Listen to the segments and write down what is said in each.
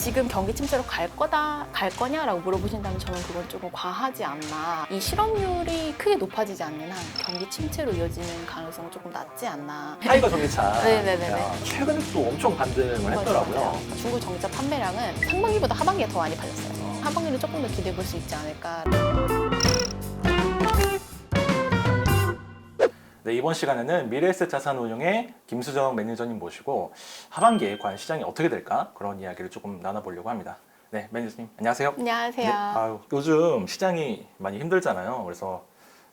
지금 경기 침체로 갈 거냐라고 물어보신다면 저는 그건 조금 과하지 않나. 이 실업률이 크게 높아지지 않는 한 경기 침체로 이어지는 가능성은 조금 낮지 않나. 타이거 전기차. 네네네네. 야, 최근에 또 엄청 반등을 했더라고요. 맞아요. 중고 전기차 판매량은 상반기보다 하반기에 더 많이 팔렸어요. 하반기는 조금 더 기대해 볼 수 있지 않을까. 네, 이번 시간에는 미래에셋 자산운용의 김수정 매니저님 모시고 하반기에 과연 시장이 어떻게 될까? 그런 이야기를 조금 나눠보려고 합니다. 네, 매니저님 안녕하세요. 안녕하세요. 네, 아유, 요즘 시장이 많이 힘들잖아요. 그래서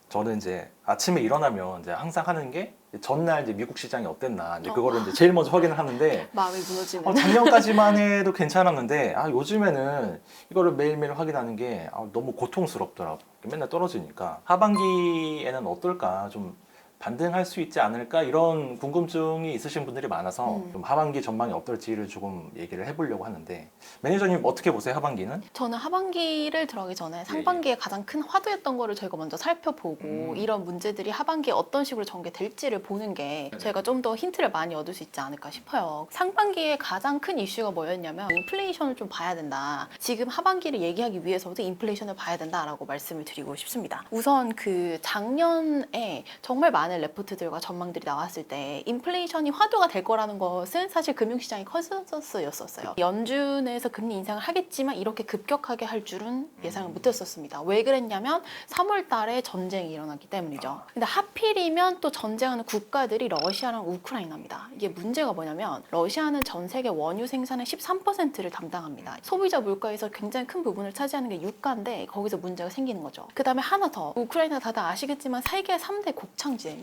저는 이제 아침에 일어나면 이제 항상 하는 게 전날 이제 미국 시장이 어땠나 이제 그거를 이제 제일 먼저 확인을 하는데 마음이 무너지는. 작년까지만 해도 괜찮았는데 요즘에는 이거를 매일매일 확인하는 게 너무 고통스럽더라고. 맨날 떨어지니까 하반기에는 어떨까 좀 반등할 수 있지 않을까 이런 궁금증이 있으신 분들이 많아서 좀 하반기 전망이 어떨지를 조금 얘기를 해보려고 하는데 매니저님 어떻게 보세요 하반기는? 저는 하반기를 들어가기 전에 상반기에 가장 큰 화두였던 거를 저희가 먼저 살펴보고 이런 문제들이 하반기에 어떤 식으로 전개될지를 보는 게 저희가 좀 더 힌트를 많이 얻을 수 있지 않을까 싶어요. 상반기에 가장 큰 이슈가 뭐였냐면 인플레이션을 좀 봐야 된다. 지금 하반기를 얘기하기 위해서도 인플레이션을 봐야 된다라고 말씀을 드리고 싶습니다. 우선 그 작년에 정말 많은 레포트들과 전망들이 나왔을 때 인플레이션이 화두가 될 거라는 것은 사실 금융시장의 컨센서스였었어요. 연준에서 금리 인상을 하겠지만 이렇게 급격하게 할 줄은 예상을 못했었습니다. 왜 그랬냐면 3월 달에 전쟁이 일어났기 때문이죠. 근데 하필이면 또 전쟁하는 국가들이 러시아랑 우크라이나입니다. 이게 문제가 뭐냐면 러시아는 전 세계 원유 생산의 13%를 담당합니다. 소비자 물가에서 굉장히 큰 부분을 차지하는 게 유가인데 거기서 문제가 생기는 거죠. 그 다음에 하나 더, 우크라이나 다들 아시겠지만 세계 3대 곡창지대입니다.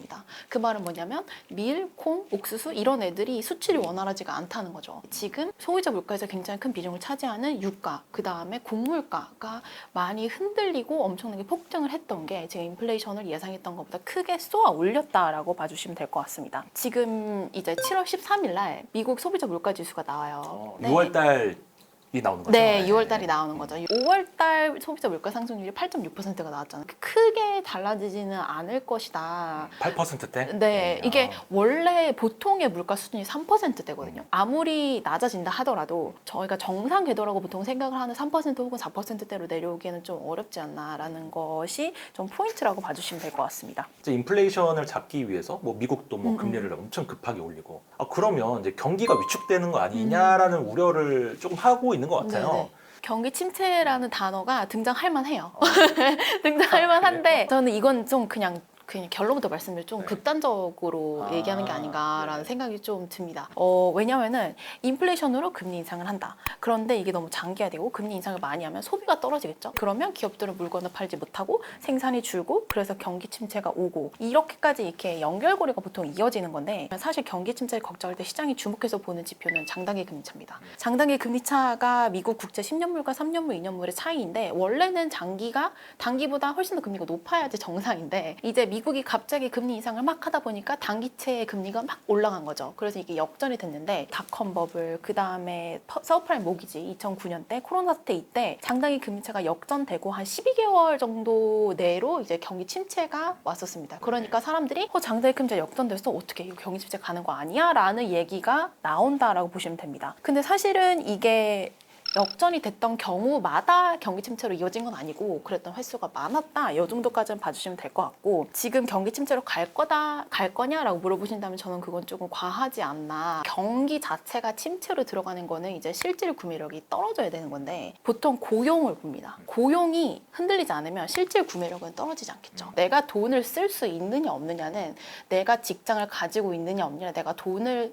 그 말은 뭐냐면 밀, 콩, 옥수수 이런 애들이 수출이 원활하지가 않다는 거죠. 지금 소비자 물가에서 굉장히 큰 비중을 차지하는 유가, 그 다음에 곡물가가 많이 흔들리고 엄청나게 폭등을 했던 게 지금 인플레이션을 예상했던 것보다 크게 쏘아 올렸다라고 봐주시면 될 것 같습니다. 지금 이제 7월 13일 날 미국 소비자 물가 지수가 나와요. 6월 달이 나오는 거죠? 네, 6월 달이 나오는 거죠. 5월 달 소비자 물가 상승률이 8.6%가 나왔잖아요. 크게 달라지지는 않을 것이다. 8%대? 네, 이게 원래 보통의 물가 수준이 3%대거든요. 아무리 낮아진다 하더라도 저희가 정상 궤도라고 보통 생각을 하는 3% 혹은 4%대로 내려오기에는 좀 어렵지 않나라는 것이 좀 포인트라고 봐주시면 될 것 같습니다. 이제 인플레이션을 잡기 위해서 뭐 미국도 뭐 금리를 엄청 급하게 올리고 그러면 이제 경기가 위축되는 거 아니냐라는 우려를 조금 하고 있는 것 같아요. 네네. 경기 침체라는 단어가 등장할 만해요. 등장할 만한데 저는 이건 좀 그냥 결론부터 말씀을 좀 극단적으로 얘기하는 게 아닌가라는 생각이 좀 듭니다. 왜냐면은 인플레이션으로 금리 인상을 한다. 그런데 이게 너무 장기화되고 금리 인상을 많이 하면 소비가 떨어지겠죠. 그러면 기업들은 물건을 팔지 못하고 생산이 줄고 그래서 경기 침체가 오고 이렇게까지 이렇게 연결고리가 보통 이어지는 건데 사실 경기 침체를 걱정할 때 시장이 주목해서 보는 지표는 장단기 금리차입니다. 장단기 금리차가 미국 국채 10년물과 3년물, 2년물의 차이인데 원래는 단기보다 훨씬 더 금리가 높아야지 정상인데 이제 미국이 갑자기 금리 인상을 막 하다 보니까 단기채의 금리가 막 올라간 거죠. 그래서 이게 역전이 됐는데 닷컴 버블, 그 다음에 서브프라임 모기지 2009년 때 코로나 사태 이때 장단기 금리차가 역전되고 한 12개월 정도 내로 이제 경기 침체가 왔었습니다. 그러니까 사람들이 장단기 금리차 역전돼서 어떻게 이거 경기 침체 가는 거 아니야? 라는 얘기가 나온다라고 보시면 됩니다. 근데 사실은 이게 역전이 됐던 경우마다 경기 침체로 이어진 건 아니고 그랬던 횟수가 많았다. 이 정도까지는 봐주시면 될 것 같고 지금 경기 침체로 갈 거냐라고 물어보신다면 저는 그건 조금 과하지 않나. 경기 자체가 침체로 들어가는 거는 이제 실질 구매력이 떨어져야 되는 건데 보통 고용을 봅니다. 고용이 흔들리지 않으면 실질 구매력은 떨어지지 않겠죠. 내가 돈을 쓸 수 있느냐 없느냐는 내가 직장을 가지고 있느냐 없느냐, 내가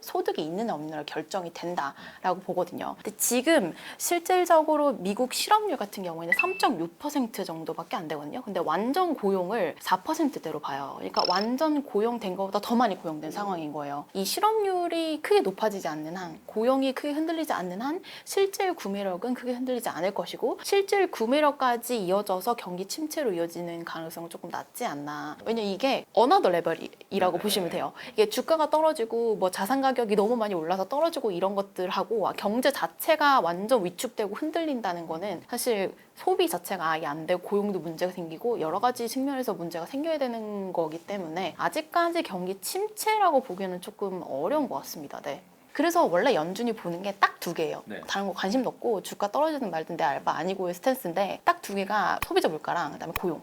소득이 있느냐 없느냐로 결정이 된다라고 보거든요. 근데 지금 실질적으로 미국 실업률 같은 경우에는 3.6% 정도밖에 안 되거든요. 근데 완전 고용을 4%대로 봐요. 그러니까 완전 고용된 것보다 더 많이 고용된 상황인 거예요. 이 실업률이 크게 높아지지 않는 한, 고용이 크게 흔들리지 않는 한 실질 구매력은 크게 흔들리지 않을 것이고 실질 구매력까지 이어져서 경기 침체로 이어지는 가능성은 조금 낮지 않나. 왜냐면 이게 어나더 레벨이라고 보시면 돼요. 이게 주가가 떨어지고 뭐 자산 가격이 너무 많이 올라서 떨어지고 이런 것들하고 경제 자체가 완전 위축되고 흔들린다는 거는 사실 소비 자체가 아예 안 되고 고용도 문제가 생기고 여러 가지 측면에서 문제가 생겨야 되는 거기 때문에 아직까지 경기 침체라고 보기에는 조금 어려운 것 같습니다. 네. 그래서 원래 연준이 보는 게 딱 두 개예요. 네. 다른 거 관심도 없고 주가 떨어지든 말든 내 알바 아니고의 스탠스인데 딱 두 개가 소비자 물가랑 그다음에 고용.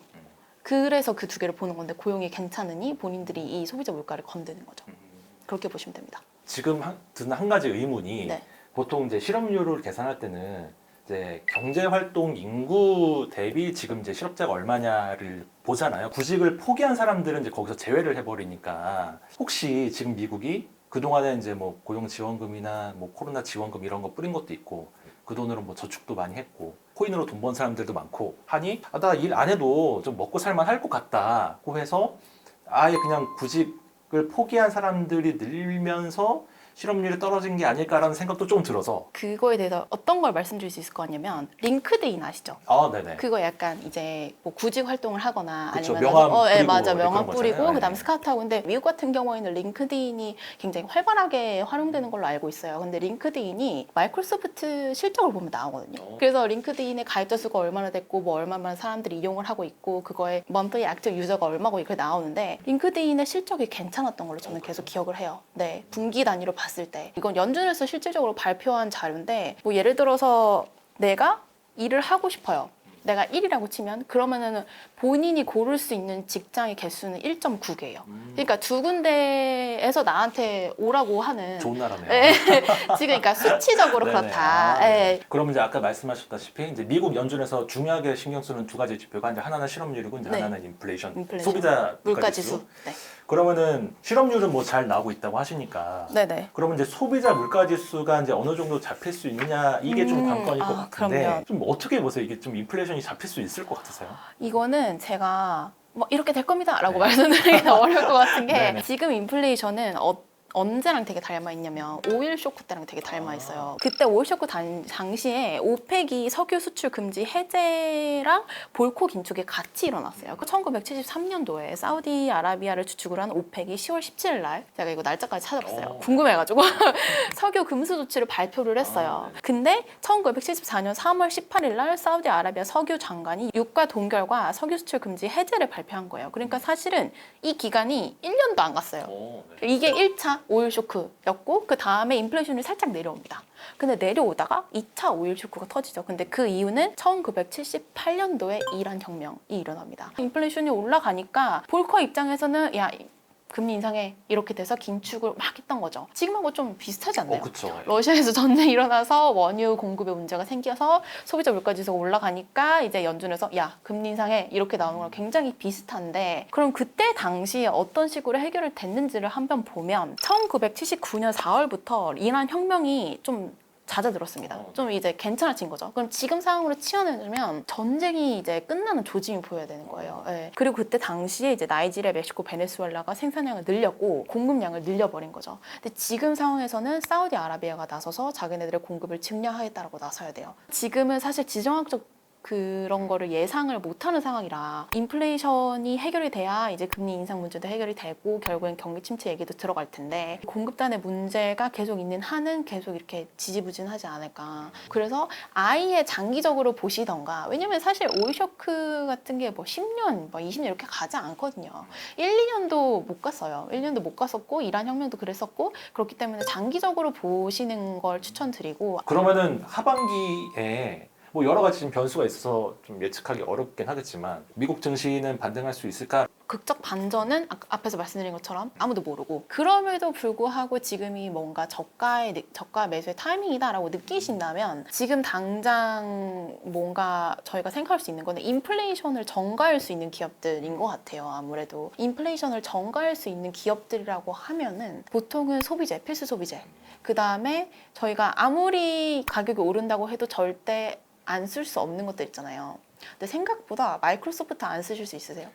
그래서 그 두 개를 보는 건데 고용이 괜찮으니 본인들이 이 소비자 물가를 건드는 거죠. 그렇게 보시면 됩니다. 지금 드는 한 가지 의문이 네. 보통 이제 실업률을 계산할 때는 이제 경제활동 인구 대비 지금 이제 실업자가 얼마냐를 보잖아요. 구직을 포기한 사람들은 이제 거기서 제외를 해버리니까 혹시 지금 미국이 그동안에 이제 뭐 고용 지원금이나 뭐 코로나 지원금 이런 거 뿌린 것도 있고 그 돈으로 뭐 저축도 많이 했고 코인으로 돈 번 사람들도 많고 하니 나 일 안 해도 좀 먹고 살만 할 것 같다고 해서 아예 그냥 구직을 포기한 사람들이 늘면서 실업률이 떨어진 게 아닐까라는 생각도 좀 들어서. 그거에 대해서 어떤 걸 말씀드릴 수 있을 거냐면 링크드인 아시죠? 네네. 그거 약간 이제 뭐 구직 활동을 하거나 그쵸, 아니면 명함 예, 뿌리고 맞아 그런 명함 뿌리고 거잖아요. 그다음 네. 스카우트하고 근데 미국 같은 경우에는 링크드인이 굉장히 활발하게 활용되는 걸로 알고 있어요. 근데 링크드인이 마이크로소프트 실적을 보면 나오거든요. 그래서 링크드인의 가입자 수가 얼마나 됐고 뭐 얼마나 사람들이 이용을 하고 있고 그거에 monthly active 유저가 얼마고 이렇게 나오는데 링크드인의 실적이 괜찮았던 걸로 저는 계속 기억을 해요. 네, 분기 단위로 봤을 때 이건 연준에서 실질적으로 발표한 자료인데 뭐 예를 들어서 내가 일을 하고 싶어요. 내가 1이라고 치면 그러면은 본인이 고를 수 있는 직장의 개수는 1.9개예요. 그러니까 두 군데에서 나한테 오라고 하는 좋은 나라네요. 네. 지금 그러니까 수치적으로 네네. 그렇다. 네. 네. 그러면 이제 아까 말씀하셨다시피 이제 미국 연준에서 중요하게 신경 쓰는 두 가지 지표가 이제 하나는 실업률이고 이제 네. 하나는 인플레이션, 인플레이션. 소비자 물가지수. 네. 그러면은 실업률은 뭐 잘 나오고 있다고 하시니까. 네네. 그러면 이제 소비자 물가지수가 이제 어느 정도 잡힐 수 있느냐 이게 좀 관건일 것 같은데 그럼요. 좀 어떻게 보세요? 이게 좀 인플레이션이 잡힐 수 있을 것 같으세요? 이거는 제가 뭐 이렇게 될 겁니다라고 네. 말씀드리기 어려울 것 같은 게 네네. 지금 인플레이션은 언제랑 되게 닮아 있냐면 오일 쇼크 때랑 되게 닮아 있어요. 그때 오일 쇼크 당시에 오펙이 석유 수출 금지 해제랑 볼코 긴축이 같이 일어났어요. 1973년도에 사우디아라비아를 주축으로 한 오펙이 10월 17일 날 제가 이거 날짜까지 찾아봤어요. 궁금해가지고 석유 금수 조치를 발표를 했어요. 근데 1974년 3월 18일 날 사우디아라비아 석유 장관이 유가 동결과 석유 수출 금지 해제를 발표한 거예요. 그러니까 사실은 이 기간이 1년도 안 갔어요. 이게 1차 오일 쇼크였고 그 다음에 인플레이션이 살짝 내려옵니다. 근데 내려오다가 2차 오일 쇼크가 터지죠. 근데 그 이유는 1978년도에 이란 혁명이 일어납니다. 인플레이션이 올라가니까 볼커 입장에서는 야 금리 인상에 이렇게 돼서 긴축을 막 했던 거죠. 지금하고 좀 비슷하지 않나요? 그렇죠. 러시아에서 전쟁이 일어나서 원유 공급에 문제가 생겨서 소비자 물가지수가 올라가니까 이제 연준에서 야 금리 인상해 이렇게 나오는 거랑 굉장히 비슷한데 그럼 그때 당시에 어떤 식으로 해결이 됐는지를 한번 보면 1979년 4월부터 이란 혁명이 좀 잦아들었습니다. 좀 이제 괜찮아진 거죠. 그럼 지금 상황으로 치환해주면 전쟁이 이제 끝나는 조짐이 보여야 되는 거예요. 예. 그리고 그때 당시에 이제 나이지리아, 멕시코, 베네수엘라가 생산량을 늘렸고 공급량을 늘려버린 거죠. 근데 지금 상황에서는 사우디아라비아가 나서서 자기네들의 공급을 증량하겠다라고 나서야 돼요. 지금은 사실 지정학적 그런 거를 예상을 못하는 상황이라 인플레이션이 해결이 돼야 이제 금리 인상 문제도 해결이 되고 결국엔 경기 침체 얘기도 들어갈 텐데 공급단의 문제가 계속 있는 한은 계속 이렇게 지지부진하지 않을까. 그래서 아예 장기적으로 보시던가 왜냐면 사실 오일 쇼크 같은 게 뭐 10년, 뭐 20년 이렇게 가지 않거든요. 1, 2년도 못 갔어요. 1년도 못 갔었고 이란 혁명도 그랬었고 그렇기 때문에 장기적으로 보시는 걸 추천드리고 그러면은 하반기에 뭐 여러 가지 지금 변수가 있어서 좀 예측하기 어렵긴 하겠지만 미국 증시는 반등할 수 있을까? 극적 반전은 앞에서 말씀드린 것처럼 아무도 모르고 그럼에도 불구하고 지금이 뭔가 저가 매수의 타이밍이다라고 느끼신다면 지금 당장 뭔가 저희가 생각할 수 있는 거는 인플레이션을 전가할 수 있는 기업들인 것 같아요. 아무래도 인플레이션을 전가할 수 있는 기업들이라고 하면은 보통은 소비재, 필수 소비재 그 다음에 저희가 아무리 가격이 오른다고 해도 절대 안 쓸 수 없는 것들 있잖아요. 근데 생각보다 마이크로소프트 안 쓰실 수 있으세요?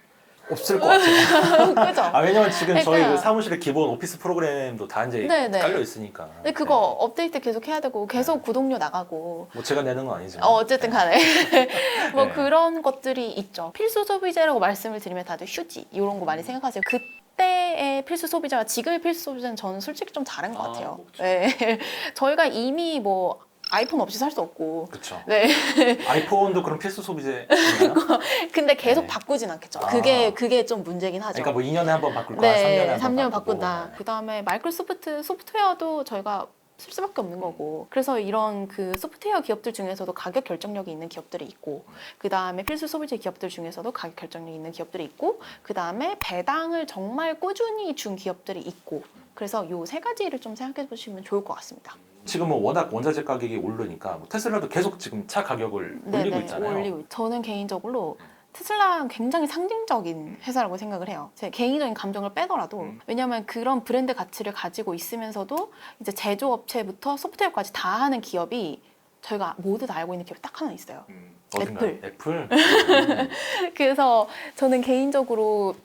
없을 것 같아요. 그죠? 왜냐면 지금 저희 그러니까- 그 사무실에 기본 오피스 프로그램도 다 이제 네네. 깔려 있으니까. 근데 그거 업데이트 계속 해야 되고 계속 구독료 나가고 뭐 제가 내는 건 아니지만. 어쨌든 간에 뭐 네. 그런 것들이 있죠. 필수 소비재라고 말씀을 드리면 다들 휴지 이런 거 많이 생각하세요. 그때의 필수 소비자와 지금의 필수 소비자는 저는 솔직히 좀 다른 것 같아요. 그렇죠. 네. 저희가 이미 뭐 아이폰 없이 살 수 없고 그렇죠. 네. 아이폰도 그럼 필수 소비재인가요? 근데 계속 네. 바꾸진 않겠죠. 아. 그게 좀 문제긴 하죠. 그러니까 뭐 2년에 한 번 바꿀 거야, 네, 3년에 한 번 3년 바꾸고. 바꾼다. 네. 그다음에 마이크로소프트 소프트웨어도 저희가 쓸 수밖에 없는 거고. 그래서 이런 그 소프트웨어 기업들 중에서도 가격 결정력이 있는 기업들이 있고, 그 다음에 필수 소비재 기업들 중에서도 가격 결정력이 있는 기업들이 있고, 그 다음에 배당을 정말 꾸준히 준 기업들이 있고. 그래서 요 세 가지를 좀 생각해 보시면 좋을 것 같습니다. 지금은 워낙 원자재 가격이 오르니까 뭐 테슬라도 계속 지금 차 가격을 올리고 있잖아요. 올리고 저는 개인적으로 테슬라는 굉장히 상징적인 회사라고 생각을 해요. 제 개인적인 감정을 빼더라도 왜냐하면 그런 브랜드 가치를 가지고 있으면서도 이제 제조업체부터 소프트웨어까지 다 하는 기업이 저희가 모두 다 알고 있는 기업이 딱 하나 있어요. 어딘가요? 애플? 그래서 저는 개인적으로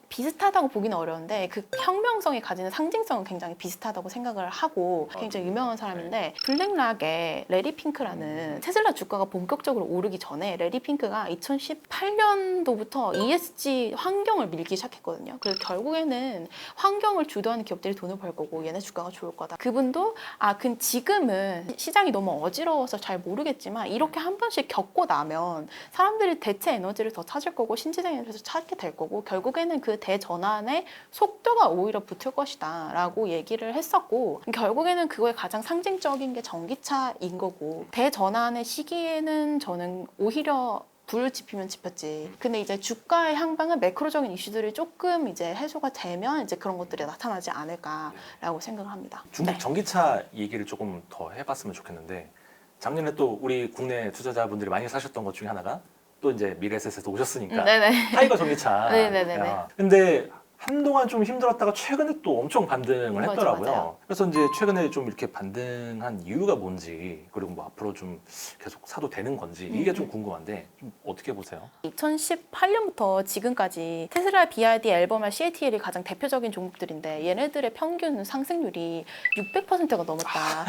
비슷하다고 보기는 어려운데 그 혁명성이 가지는 상징성은 굉장히 비슷하다고 생각을 하고 굉장히 유명한 사람인데 블랙락의 레리 핑크라는 테슬라 주가가 본격적으로 오르기 전에 레리 핑크가 2018년도부터 ESG 환경을 밀기 시작했거든요. 그래서 결국에는 환경을 주도하는 기업들이 돈을 벌 거고 얘네 주가가 좋을 거다. 그분도 그 지금은 시장이 너무 어지러워서 잘 모르겠지만 이렇게 한 번씩 겪고 나면 사람들이 대체 에너지를 더 찾을 거고 신재생 에너지를 찾게 될 거고 결국에는 그 대전환의 속도가 오히려 붙을 것이다 라고 얘기를 했었고 결국에는 그거의 가장 상징적인 게 전기차인 거고 대전환의 시기에는 저는 오히려 불을 지피면 지폈지. 근데 이제 주가의 향방은 매크로적인 이슈들이 조금 이제 해소가 되면 이제 그런 것들이 나타나지 않을까라고 생각을 합니다. 중국 네. 전기차 얘기를 조금 더 해봤으면 좋겠는데 작년에 또 우리 국내 투자자분들이 많이 사셨던 것 중에 하나가 또 이제 미래에셋에서 오셨으니까 네네. 타이거 전기차. 네네네네. 근데 한동안 좀 힘들었다가 최근에 또 엄청 반등을 맞아, 했더라고요. 맞아요. 그래서 이제 최근에 좀 이렇게 반등한 이유가 뭔지 그리고 뭐 앞으로 좀 계속 사도 되는 건지 이게 좀 궁금한데 좀 어떻게 보세요? 2018년부터 지금까지 테슬라, BYD, 엘버말, CATL이 가장 대표적인 종목들인데 얘네들의 평균 상승률이 600%가 넘었다.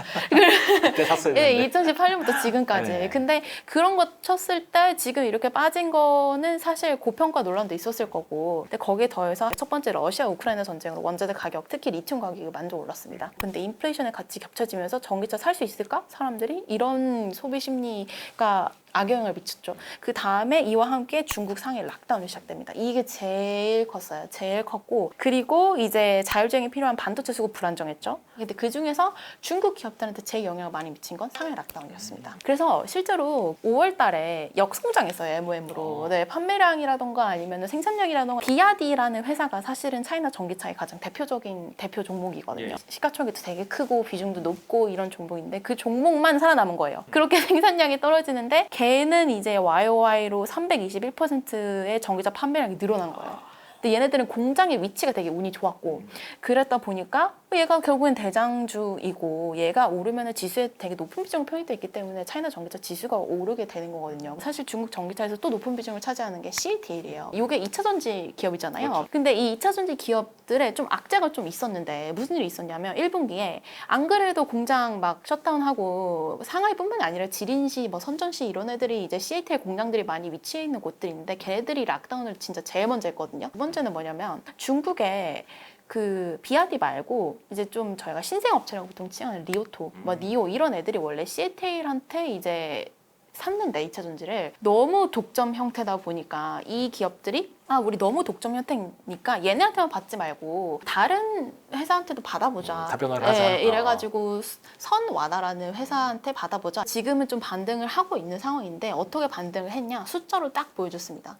그때 샀어야 예, 되는데. 2018년부터 지금까지. 네. 근데 그런 거 쳤을 때 지금 이렇게 빠진 거는 사실 고평가 논란도 있었을 거고 근데 거기에 더해서 첫 번째 러시아 우크라이나 전쟁으로 원자재 가격 특히 리튬 가격이 많이 올랐습니다. 근데 인플레이션에 같이 겹쳐지면서 전기차 살 수 있을까? 사람들이 이런 소비 심리가 악영향을 미쳤죠. 그 다음에 이와 함께 중국 상해 락다운이 시작됩니다. 이게 제일 컸어요. 제일 컸고 그리고 이제 자율주행이 필요한 반도체 수급 불안정했죠. 근데 그 중에서 중국 기업들한테 제일 영향을 많이 미친 건 상해 락다운이었습니다. 그래서 실제로 5월 달에 역성장했어요. MOM으로. 네, 판매량이라던가 아니면 생산량이라던가 비아디라는 회사가 사실은 차이나 전기차의 가장 대표적인 대표 종목이거든요. 시가총액도 되게 크고 비중도 높고 이런 종목인데 그 종목만 살아남은 거예요. 그렇게 생산량이 떨어지는데 걔는 이제 YOY로 321%의 전기차 판매량이 늘어난 거예요. 근데 얘네들은 공장의 위치가 되게 운이 좋았고 그랬다 보니까 얘가 결국엔 대장주이고 얘가 오르면 지수에 되게 높은 비중을 편입돼 있기 때문에 차이나 전기차 지수가 오르게 되는 거거든요. 사실 중국 전기차에서 또 높은 비중을 차지하는 게 CATL이에요. 이게 2차 전지 기업이잖아요. 그렇죠. 근데 이 2차 전지 기업들의 좀 악재가 좀 있었는데 무슨 일이 있었냐면 1분기에 안 그래도 공장 막 셧다운하고 상하이뿐만 아니라 지린시, 뭐 선전시 이런 애들이 이제 CATL 공장들이 많이 위치해 있는 곳들인데 걔네들이 락다운을 진짜 제일 먼저 했거든요. 두 번째는 뭐냐면 중국에 그 비아디 말고 이제 좀 저희가 신생업체라고 보통 칭하는 리오토, 뭐 니오 이런 애들이 원래 CATL한테 이제 샀는데 2차 전지를 너무 독점 형태다 보니까 이 기업들이 우리 너무 독점 형태니까 얘네한테만 받지 말고 다른 회사한테도 받아보자. 다변화를 하자. 이래가지고 선와다라는 회사한테 받아보자. 지금은 좀 반등을 하고 있는 상황인데 어떻게 반등을 했냐? 숫자로 딱 보여줬습니다.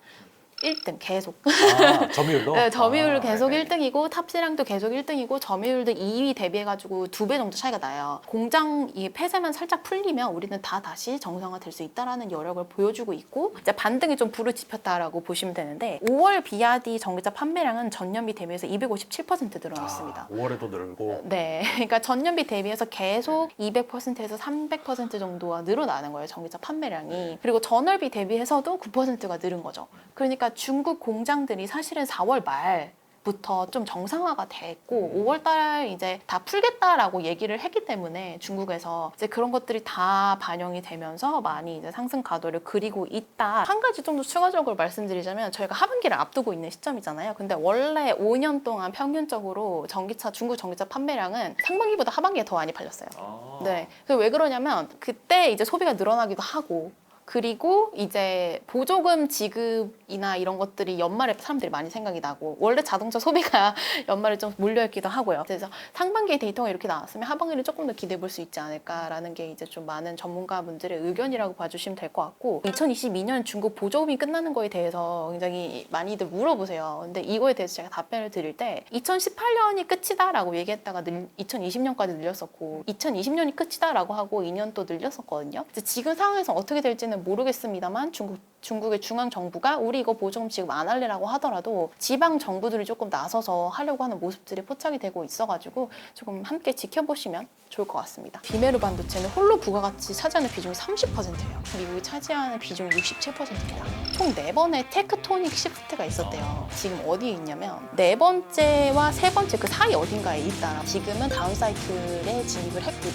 1등 계속. 점유율로? 네, 점유율 계속 네네. 1등이고 탑재량도 계속 1등이고 점유율도 2위 대비해가지고 2배 정도 차이가 나요. 공장 이 폐쇄만 살짝 풀리면 우리는 다 다시 정상화될 수 있다라는 여력을 보여주고 있고 이제 반등이 좀 불을 지폈다라고 보시면 되는데 5월 비아디 전기차 판매량은 전년비 대비해서 257% 늘어났습니다. 5월에도 늘고. 네, 그러니까 전년비 대비해서 계속 200%에서 300% 정도가 늘어나는 거예요, 전기차 판매량이. 그리고 전월비 대비해서도 9%가 늘은 거죠. 그러니까 중국 공장들이 사실은 4월 말부터 좀 정상화가 됐고 5월 달 이제 다 풀겠다라고 얘기를 했기 때문에 중국에서 이제 그런 것들이 다 반영이 되면서 많이 이제 상승 가도를 그리고 있다. 한 가지 좀 더 추가적으로 말씀드리자면 저희가 하반기를 앞두고 있는 시점이잖아요. 근데 원래 5년 동안 평균적으로 중국 전기차 판매량은 상반기보다 하반기에 더 많이 팔렸어요. 네. 그래서 왜 그러냐면 그때 이제 소비가 늘어나기도 하고 그리고 이제 보조금 지급이나 이런 것들이 연말에 사람들이 많이 생각이 나고 원래 자동차 소비가 연말에 좀 몰려있기도 하고요. 그래서 상반기에 데이터가 이렇게 나왔으면 하반기를 조금 더 기대해 볼 수 있지 않을까라는 게 이제 좀 많은 전문가분들의 의견이라고 봐주시면 될 것 같고 2022년 중국 보조금이 끝나는 거에 대해서 굉장히 많이들 물어보세요. 근데 이거에 대해서 제가 답변을 드릴 때 2018년이 끝이다라고 얘기했다가 2020년까지 늘렸었고 2020년이 끝이다라고 하고 2년 또 늘렸었거든요. 지금 상황에서 어떻게 될지는 모르겠습니다만 중국의 중앙정부가 우리 이거 보조금 지급 안 할래라고 하더라도 지방 정부들이 조금 나서서 하려고 하는 모습들이 포착이 되고 있어가지고 조금 함께 지켜보시면 좋을 것 같습니다. 비메르 반도체는 홀로 부가가치 차지하는 비중이 30%예요. 미국이 차지하는 비중이 67%입니다. 총 4번의 테크토닉 시프트가 있었대요. 지금 어디에 있냐면 4번째와 3번째 그 사이 어딘가에 있다. 지금은 다운 사이클에 진입을 했고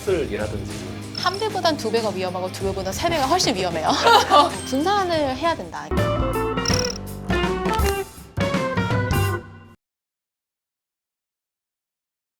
습슬이라든지 한 배보단 2배가 위험하고 2배보단 3배가 훨씬 위험해요. 분산을 해야 된다.